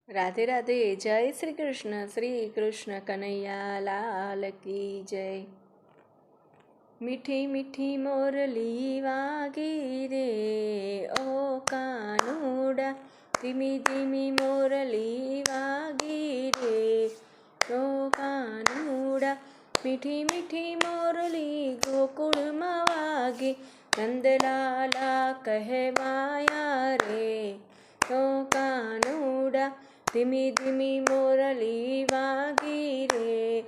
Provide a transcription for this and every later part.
રાધે રાધે. જય શ્રી કૃષ્ણ. શ્રી કૃષ્ણ કનૈયા લાલ કી જય. મીઠી મીઠી મોરલી વાગી રે ઓ કાનુડા, ધીમી ધીમી મોરલી વાગી રે ઓ કાનુડા. મીઠી મીઠી મોરલી ગોકુળમાં વાગી, નંદલાલા કહેવાયા રે ઓ કાનુડા. ધીમી ધીમી મોરલી વાગી રે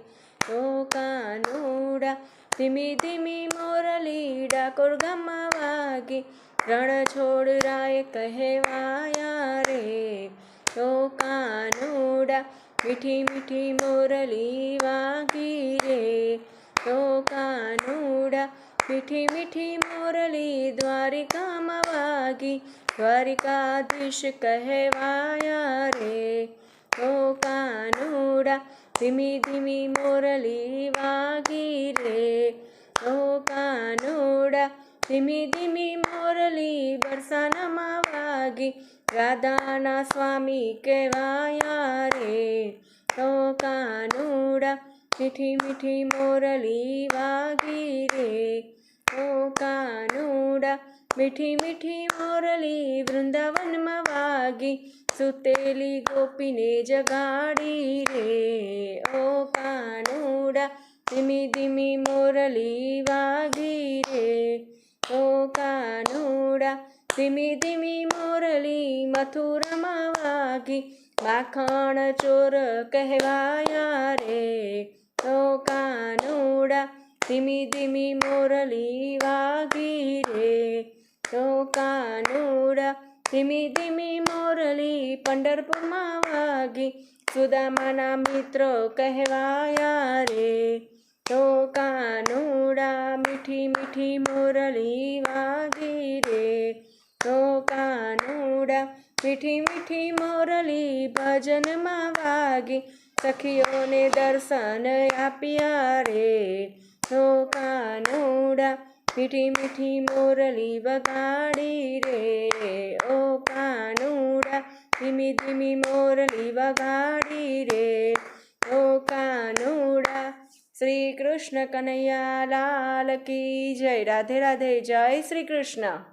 ઓ કાનુડા. ધીમી ધીમી મોરલી ડાકોર ગામમાં વાગી, રણછોડરાય કહેવાયા રે ઓ કાનુડા. મીઠી મીઠી મોરલી વાગી રે ઓ કાનુડા. મીઠી મીઠી મોરલી દ્વારિકામાં વાગી, દ્વારિકાધીશ કહેવાયા રે ઓ કાનુડા. ધીમી ધીમી મોરલી વાગી રે ઓ કાનુડા. ધીમી ધીમી મોરલી બરસાનામાં વાગી, રાધાના સ્વામી કહેવાયા રે ઓ કાનુડા. મીઠી મીઠી મોરલી વાગી રે ઓ કાનુડા. મીઠી મીઠી મોરલી વૃંદાવનમાં વાગી, સુતેલી ગોપીને જગાડી રે ઓ કાનુડા. ધીમી ધીમી મોરલી વાગી રે ઓ કાનુડા. ધીમી ધીમી મોરલી મથુરામાં વાગી, માખણ ચોર કહેવાયા રે ઓ કાનુડા. ધીમી ધીમી મોરલી વાગી રે ઓ કાનુડા. ધીમી ધીમી મોરલી પંઢરપુરમાં વાગી, સુદામાના મિત્ર કહેવાયા રે ઓ કાનુડા. મીઠી મીઠી મોરલી વાગી રે ઓ કાનુડા. મીઠી મીઠી મોરલી ભજનમાં વાગી, સખીઓને દર્શન આપ્યા રે ઓ કાનુડા. મીઠી મીઠી મોરલી વગાડી રે ઓ કાનુડા. ધીમી ધીમી મોરલી વગાડી રે ઓ કાનુડા. શ્રી કૃષ્ણ કનૈયા લાલ કી જય. રાધે રાધે. જય શ્રી કૃષ્ણ.